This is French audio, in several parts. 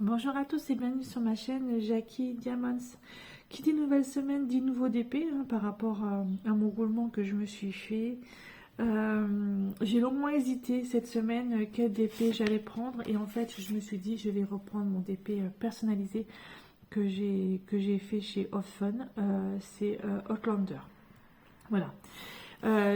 Bonjour à tous et bienvenue sur ma chaîne Jackie Diamonds. Qui dit nouvelle semaine dit nouveau DP par rapport à mon roulement que je me suis fait. J'ai longuement hésité cette semaine quel DP j'allais prendre et en fait je me suis dit je vais reprendre mon DP personnalisé que j'ai fait chez Off-Fun. C'est Outlander. Voilà.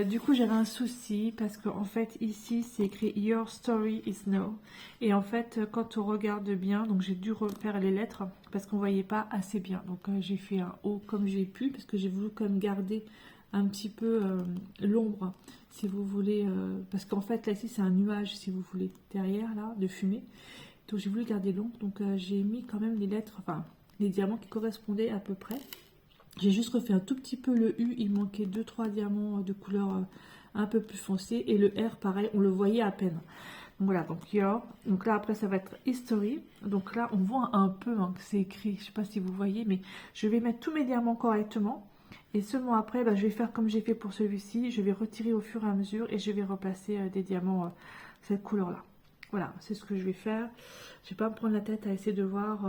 Du coup j'avais un souci parce qu'en fait ici c'est écrit Your story is now et en fait quand on regarde bien, donc j'ai dû refaire les lettres parce qu'on voyait pas assez bien, donc j'ai fait un O comme j'ai pu parce que j'ai voulu quand même garder un petit peu l'ombre si vous voulez, parce qu'en fait là ici c'est un nuage si vous voulez derrière là de fumée, donc j'ai voulu garder l'ombre, donc j'ai mis quand même les lettres, enfin les diamants qui correspondaient à peu près. J'ai juste refait un tout petit peu le U, il manquait 2-3 diamants de couleur un peu plus foncée. Et le R, pareil, on le voyait à peine. Donc voilà, donc Your. Donc là, après, ça va être History. Donc là, on voit un peu que c'est écrit. Je ne sais pas si vous voyez, mais je vais mettre tous mes diamants correctement. Et seulement après, je vais faire comme j'ai fait pour celui-ci. Je vais retirer au fur et à mesure et je vais replacer des diamants cette couleur-là. Voilà, c'est ce que je vais faire. Je ne vais pas me prendre la tête à essayer de voir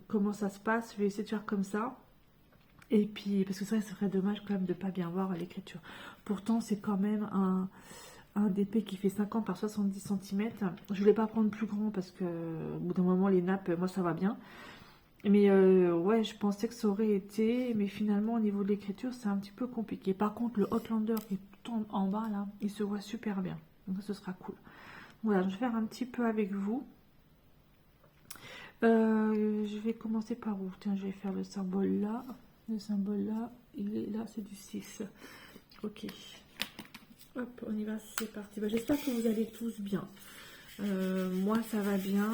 comment ça se passe. Je vais essayer de faire comme ça. Et puis, parce que ça serait dommage quand même de ne pas bien voir l'écriture. Pourtant, c'est quand même un DP qui fait 50 par 70 cm. Je voulais pas prendre plus grand parce que au bout d'un moment, les nappes, moi, ça va bien. Mais ouais, je pensais que ça aurait été. Mais finalement, au niveau de l'écriture, c'est un petit peu compliqué. Par contre, le Outlander qui est tout en bas, là, il se voit super bien. Donc, ce sera cool. Voilà, je vais faire un petit peu avec vous. Je vais commencer par où? Tiens, je vais faire le symbole là. Le symbole là, il est là, c'est du 6. Ok. Hop, on y va, c'est parti. J'espère que vous allez tous bien. Moi, ça va bien.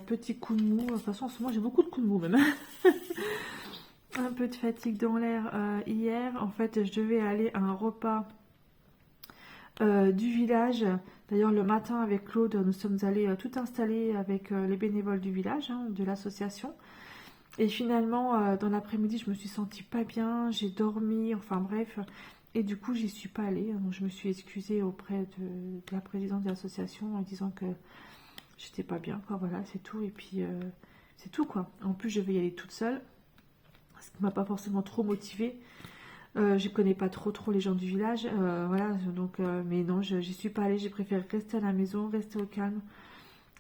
Petit coup de mou. De toute façon, en ce moment, j'ai beaucoup de coups de mou même. Un peu de fatigue dans l'air hier. En fait, je devais aller à un repas du village. D'ailleurs, le matin, avec Claude, nous sommes allés tout installer avec les bénévoles du village, de l'association. Et finalement, dans l'après-midi, je me suis sentie pas bien, j'ai dormi, enfin bref. Et du coup, j'y suis pas allée. Donc, je me suis excusée auprès de la présidente de l'association en disant que j'étais pas bien, quoi. Voilà, c'est tout. Et puis, c'est tout, quoi. En plus, je vais y aller toute seule, ce qui m'a pas forcément trop motivée. Je connais pas trop les gens du village. Voilà, donc, mais non, j'y suis pas allée. J'ai préféré rester à la maison, rester au calme.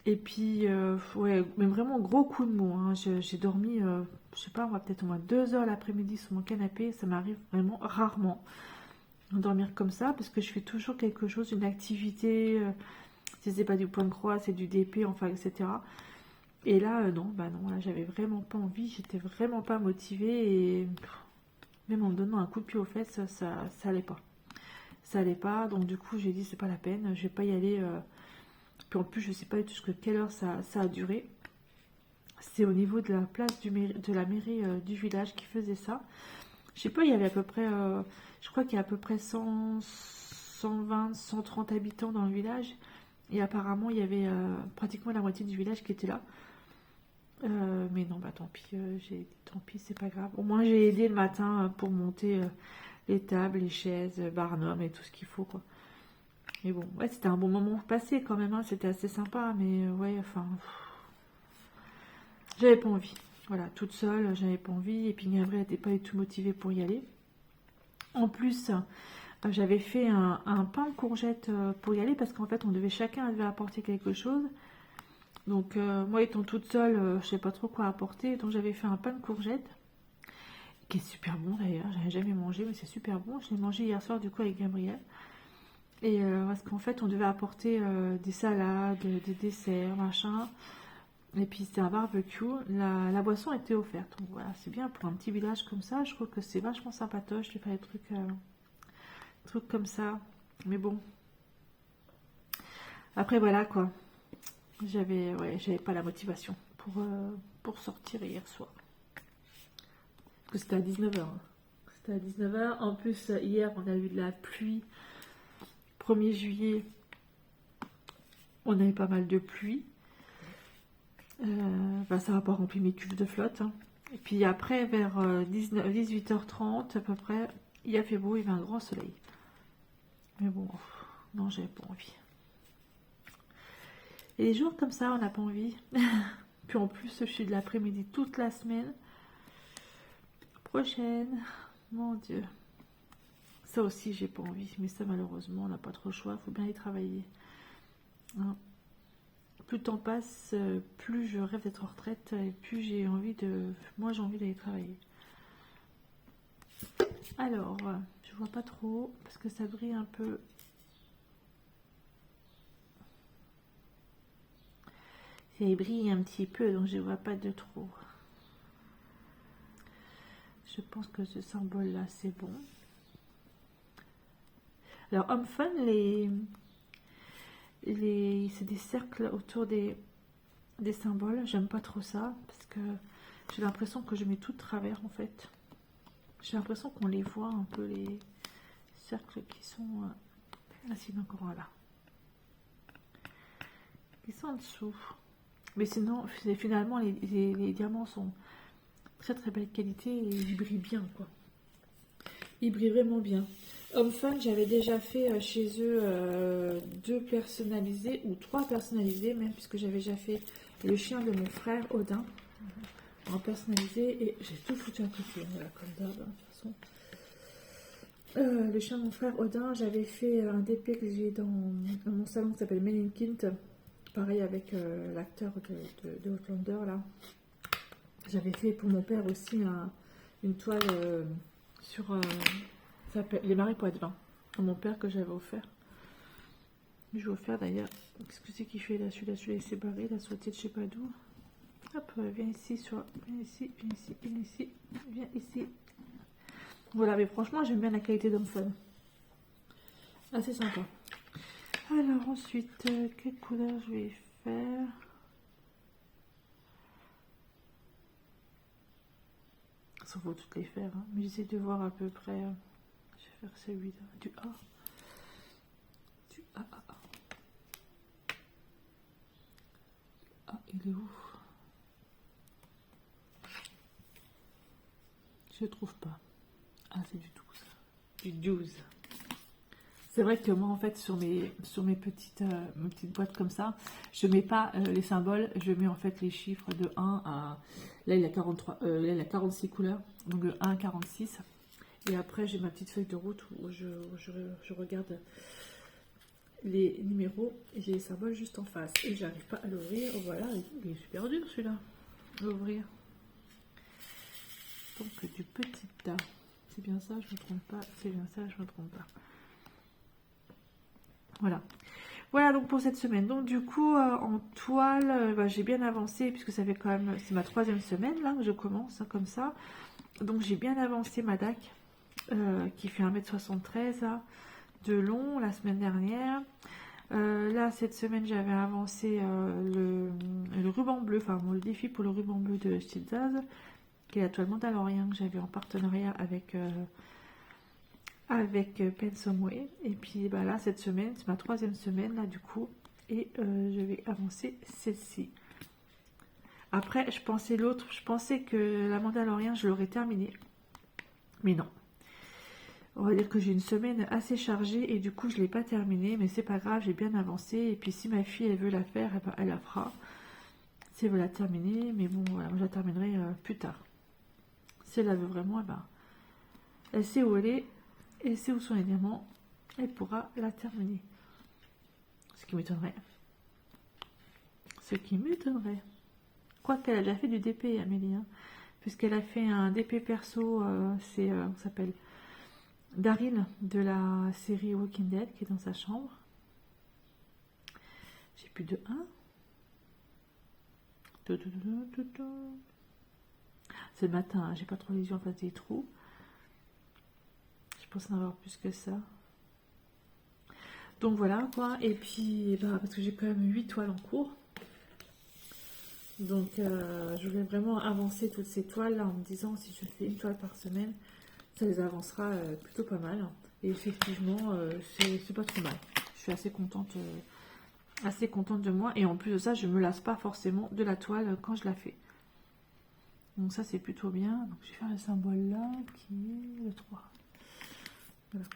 Et puis, ouais, mais vraiment gros coup de mou. J'ai dormi, je sais pas, peut-être au moins 2 heures l'après-midi sur mon canapé. Ça m'arrive vraiment rarement de dormir comme ça parce que je fais toujours quelque chose, une activité. Si c'est pas du point de croix, c'est du DP, enfin, etc. Et là, non, non, là, j'avais vraiment pas envie. J'étais vraiment pas motivée et même en me donnant un coup de pied aux fesses, ça allait pas. Ça allait pas, donc du coup, j'ai dit c'est pas la peine, je vais pas y aller. Puis en plus, je sais pas du tout jusqu'à quelle heure ça a duré. C'est au niveau de la place de la mairie du village qui faisait ça. Je sais pas, il y avait à peu près, je crois qu'il y a à peu près 120, 130 habitants dans le village. Et apparemment, il y avait pratiquement la moitié du village qui était là. Mais non, tant pis, tant pis, c'est pas grave. Au moins, j'ai aidé le matin pour monter les tables, les chaises, barnum et tout ce qu'il faut, quoi. Mais bon, ouais, c'était un bon moment passé quand même, c'était assez sympa, mais ouais, enfin, j'avais pas envie. Voilà, toute seule, j'avais pas envie, et puis Gabriel n'était pas du tout motivée pour y aller. En plus, j'avais fait un pain de courgette pour y aller, parce qu'en fait, chacun devait apporter quelque chose. Donc, moi étant toute seule, je sais pas trop quoi apporter, donc j'avais fait un pain de courgette, qui est super bon d'ailleurs, j'avais jamais mangé, mais c'est super bon. Je l'ai mangé hier soir du coup avec Gabriel. Et parce qu'en fait, on devait apporter des salades, des desserts, machin. Et puis c'était un barbecue. La boisson était offerte. Donc voilà, c'est bien pour un petit village comme ça. Je trouve que c'est vachement sympatoche de faire des trucs comme ça. Mais bon. Après voilà quoi. J'avais pas la motivation pour sortir hier soir. Parce que c'était à 19h. C'était à 19h. En plus, hier, on a eu de la pluie. 1er juillet, on avait pas mal de pluie. Ça va pas remplir mes cuves de flotte. Et puis après, vers 18h30 à peu près, il a fait beau, il y avait un grand soleil. Mais bon, non, j'avais pas envie. Et les jours comme ça, on n'a pas envie. Puis en plus, je suis de l'après-midi toute la semaine prochaine. Mon Dieu. Ça aussi, j'ai pas envie. Mais ça, malheureusement, on n'a pas trop le choix. Il faut bien y travailler. Hein. Plus le temps passe, plus je rêve d'être en retraite et plus j'ai envie de... Moi, j'ai envie d'aller travailler. Alors, je vois pas trop parce que ça brille un peu. Ça brille un petit peu, donc je vois pas de trop. Je pense que ce symbole-là, c'est bon. Alors, homme fun, c'est des cercles autour des symboles. J'aime pas trop ça parce que j'ai l'impression que je mets tout de travers en fait. J'ai l'impression qu'on les voit un peu, les cercles qui sont assis encore là. Ils sont en dessous. Mais sinon, finalement, les diamants sont très très belle qualité et ils brillent bien quoi. Ils brillent vraiment bien. Homme fan, j'avais déjà fait chez eux 2 personnalisés ou 3 personnalisés même, puisque j'avais déjà fait le chien de mon frère Odin en personnalisé et j'ai tout foutu à côté, voilà, comme d'hab, de toute façon. Le chien de mon frère Odin, j'avais fait un DP que j'ai dans mon salon qui s'appelle Meninkint, pareil avec l'acteur de Outlander là. J'avais fait pour mon père aussi une toile sur les marais poitevins. Mon père que j'avais offert. Je vais offert d'ailleurs. Qu'est-ce que c'est qu'il fait là? Celui-là, il s'est barré, il a sauté de je sais pas d'où. Hop, viens ici, viens ici, viens ici, viens ici, viens ici. Voilà, mais franchement, j'aime bien la qualité d'homme fun. Assez sympa. Alors ensuite, quelle couleur je vais faire? Il faut toutes les faire, hein. Mais j'essaie de voir à peu près. Je vais faire celui-là, du A. Du A, A, A. Ah, il est où? Je trouve pas. Ah, c'est du 12. Du 12. C'est vrai que moi, en fait, sur mes petites boîtes comme ça, je mets pas les symboles, je mets en fait les chiffres de 1 à... Là, il a 43, là, il a 46 couleurs, donc de 1 à 46. Et après, j'ai ma petite feuille de route où je regarde les numéros et j'ai les symboles juste en face. Et j'arrive pas à l'ouvrir. Oh, voilà, il est super dur celui-là à ouvrir. Donc, du petit A. C'est bien ça, je me trompe pas. C'est bien ça, je me trompe pas. Voilà. Voilà donc pour cette semaine. Donc du coup en toile, j'ai bien avancé puisque ça fait quand même, c'est ma 3e semaine là que je commence hein, comme ça. Donc j'ai bien avancé ma DAC qui fait 1m73 là, de long la semaine dernière. Là cette semaine j'avais avancé le ruban bleu, enfin le défi pour le ruban bleu de Stilzaz, qui est la toile Mandalorian que j'avais en partenariat avec Pensomeway. Et puis bah, là cette semaine c'est ma 3e semaine là du coup et je vais avancer celle-ci. Après je pensais que la Mandalorian je l'aurais terminée, mais non, on va dire que j'ai une semaine assez chargée et du coup je l'ai pas terminée, mais c'est pas grave, j'ai bien avancé. Et puis si ma fille elle veut la faire, elle la fera si elle veut la terminer, mais bon voilà, moi je la terminerai plus tard. Si elle la veut vraiment, elle sait où elle est. Et c'est où sont les diamants, elle pourra la terminer. Ce qui m'étonnerait. Ce qui m'étonnerait. Quoique elle a déjà fait du DP, Amélie. Hein, puisqu'elle a fait un DP perso, c'est, on s'appelle Daryl de la série Walking Dead, qui est dans sa chambre. J'ai plus de 1. C'est le matin, hein, j'ai pas trop les yeux en face des trous. Je pense en avoir plus que ça. Donc voilà quoi. Et puis parce que j'ai quand même 8 toiles en cours. Donc je voulais vraiment avancer toutes ces toiles là en me disant si je fais une toile par semaine, ça les avancera plutôt pas mal. Et effectivement c'est pas trop mal. Je suis assez contente de moi. Et en plus de ça, je me lasse pas forcément de la toile quand je la fais. Donc ça c'est plutôt bien. Donc je vais faire le symbole là qui est le 3. Voilà.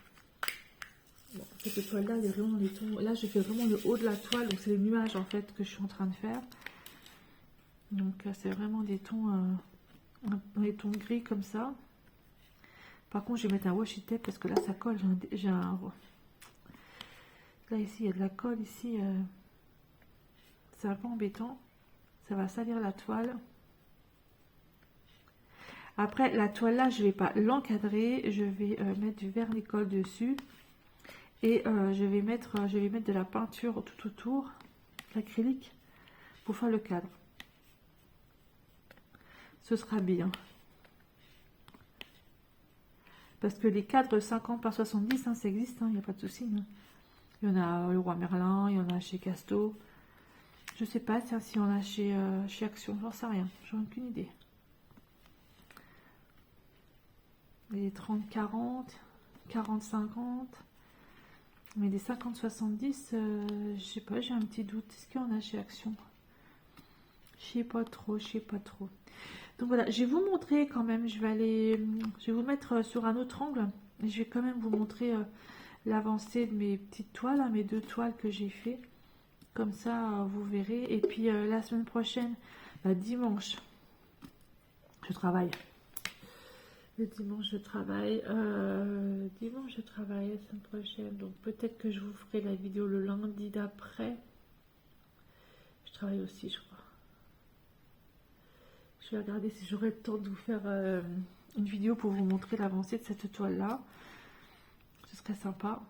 Bon, cette toile là, il y a vraiment les tons. Là je fais vraiment le haut de la toile, donc c'est les nuages en fait que je suis en train de faire. Donc c'est vraiment des tons gris comme ça. Par contre, je vais mettre un washi tape parce que là ça colle. Là ici il y a de la colle ici. C'est un peu embêtant. Ça va salir la toile. Après la toile là, je vais pas l'encadrer. Je vais mettre du vernis-colle dessus. Et je vais mettre de la peinture tout autour, l'acrylique, pour faire le cadre. Ce sera bien. Parce que les cadres 50 par 70, hein, ça existe, il n'y a pas de souci. Hein. Il y en a le Roi Merlin, il y en a chez Casto. Je sais pas si on a chez Action, j'en sais rien, j'en ai aucune idée. Les 30-40, 40-50. Mais des 50-70, je sais pas, j'ai un petit doute. Est-ce qu'il y en a chez Action? Je sais pas trop, je sais pas trop. Donc voilà, je vais vous montrer quand même. Je vais vous mettre sur un autre angle. Et je vais quand même vous montrer l'avancée de mes petites toiles, hein, mes 2 toiles que j'ai fait. Comme ça, vous verrez. Et puis la semaine prochaine, dimanche, je travaille. Le dimanche, je travaille. Dimanche, je travaille la semaine prochaine. Donc peut-être que je vous ferai la vidéo le lundi d'après. Je travaille aussi, je crois. Je vais regarder si j'aurai le temps de vous faire une vidéo pour vous montrer l'avancée de cette toile-là. Ce serait sympa.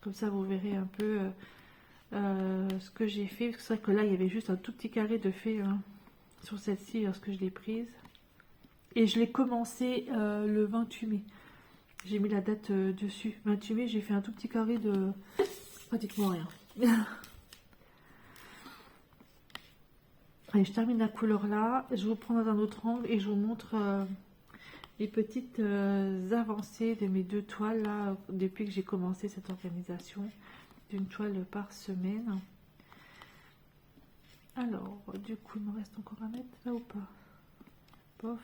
Comme ça, vous verrez un peu ce que j'ai fait. Parce que c'est vrai que là, il y avait juste un tout petit carré de fait sur celle-ci lorsque je l'ai prise. Et je l'ai commencé le 28 mai. J'ai mis la date dessus. 28 mai, j'ai fait un tout petit carré de pratiquement rien. Allez, je termine la couleur là. Je vous prends dans un autre angle et je vous montre les petites avancées de mes 2 toiles là depuis que j'ai commencé cette organisation d'une toile par semaine. Alors, du coup, il me reste encore à mettre là ou pas? Pof.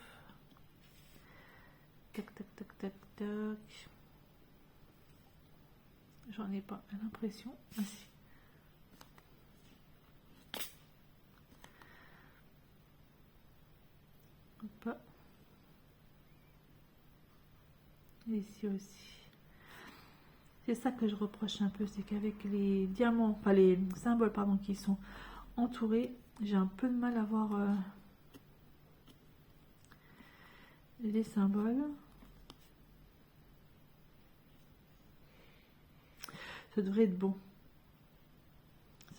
Tac, tac, tac, tac, tac. J'en ai pas l'impression. Ah si. Hop. Et ici aussi. C'est ça que je reproche un peu, c'est qu'avec les diamants, enfin les symboles, pardon, qui sont entourés, j'ai un peu de mal à voir les symboles. Ça devrait être bon.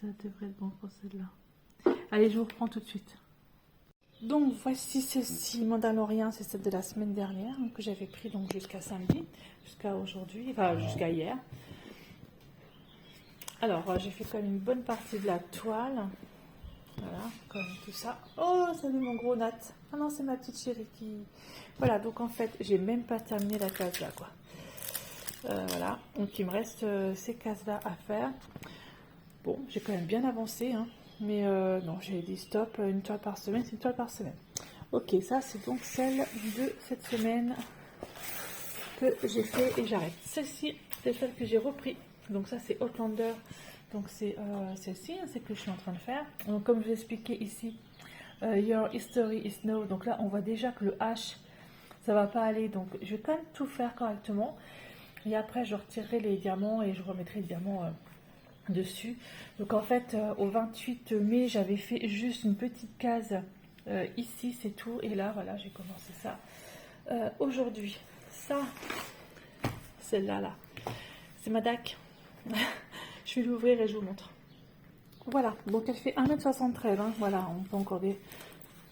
Ça devrait être bon pour celle-là. Allez, je vous reprends tout de suite. Donc voici celle-ci, Mandalorian, c'est celle de la semaine dernière que j'avais pris donc jusqu'à samedi, jusqu'à aujourd'hui, enfin jusqu'à hier. Alors j'ai fait quand même une bonne partie de la toile. Voilà, comme tout ça. Oh, salut mon gros Nat. Ah non, c'est ma petite chérie qui... Voilà, donc en fait, j'ai même pas terminé la case là, quoi. Voilà, donc il me reste ces cases-là à faire. Bon, j'ai quand même bien avancé, hein. Mais non, j'ai dit stop, une toile par semaine, c'est une toile par semaine. Ok, ça c'est donc celle de cette semaine que j'ai fait et j'arrête. Celle-ci, c'est celle que j'ai repris. Donc ça c'est Outlander. Donc c'est celle-ci, hein, c'est que je suis en train de faire. Donc comme je vous expliquais ici, Your History is Now. Donc là on voit déjà que le H, ça va pas aller. Donc je vais quand même tout faire correctement. Et après je retirerai les diamants et je remettrai les diamants dessus. Donc en fait au 28 mai j'avais fait juste une petite case ici, c'est tout. Et là voilà, j'ai commencé ça aujourd'hui. Ça, celle-là là, c'est ma DAC. Je vais l'ouvrir et je vous montre. Voilà, donc elle fait 1m73, hein. Voilà, on peut encore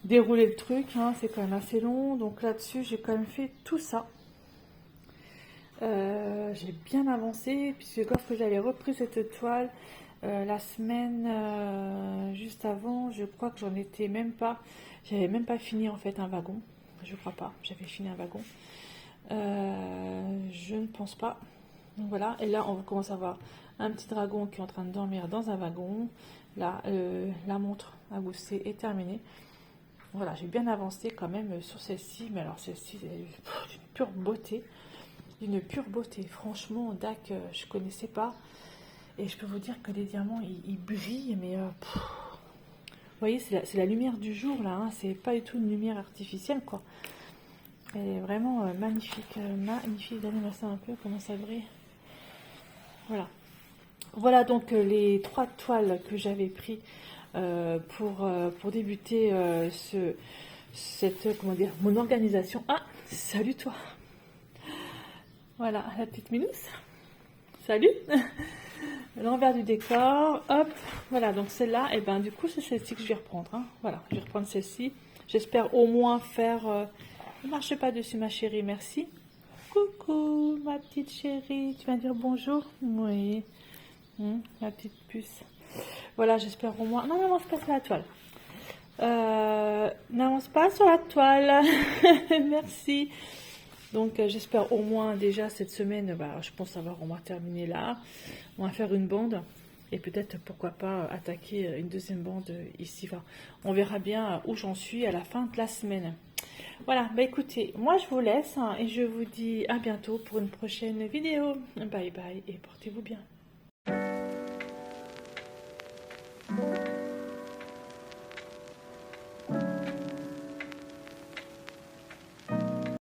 dérouler le truc, hein. C'est quand même assez long. Donc là-dessus j'ai quand même fait tout ça. J'ai bien avancé puisque lorsque j'avais repris cette toile la semaine juste avant, je crois que j'en étais même pas, j'avais même pas fini en fait un wagon, je crois pas, j'avais fini un wagon, je ne pense pas. Donc voilà, et là on commence à voir un petit dragon qui est en train de dormir dans un wagon. Là la montre à gousset est terminée. Voilà, j'ai bien avancé quand même sur celle-ci, mais alors celle-ci c'est d'une pure beauté. D'une pure beauté, franchement, DAC, je connaissais pas, et je peux vous dire que les diamants, ils brillent, mais voyez, c'est la lumière du jour là, hein, c'est pas du tout une lumière artificielle quoi. Elle est vraiment magnifique, magnifique. Regardez-moi ça un peu, comment ça brille. Voilà. Voilà donc les 3 toiles que j'avais pris pour débuter comment dire, mon organisation. Ah, salut toi. Voilà, la petite Minousse. Salut. L'envers du décor. Hop. Voilà, donc celle-là, et ben du coup, c'est celle-ci que je vais reprendre. Hein. Voilà, je vais reprendre celle-ci. J'espère au moins faire... Ne marche pas dessus, ma chérie, merci. Coucou, ma petite chérie. Tu vas dire bonjour? Oui. Ma petite puce. Voilà, j'espère au moins... Non, n'avance pas sur la toile. N'avance pas sur la toile. Merci. Donc, j'espère au moins déjà cette semaine, bah, je pense avoir au moins terminé là. On va faire une bande. Et peut-être, pourquoi pas, attaquer une deuxième bande ici. Enfin, on verra bien où j'en suis à la fin de la semaine. Voilà, bah écoutez, moi je vous laisse hein, et je vous dis à bientôt pour une prochaine vidéo. Bye bye et portez-vous bien.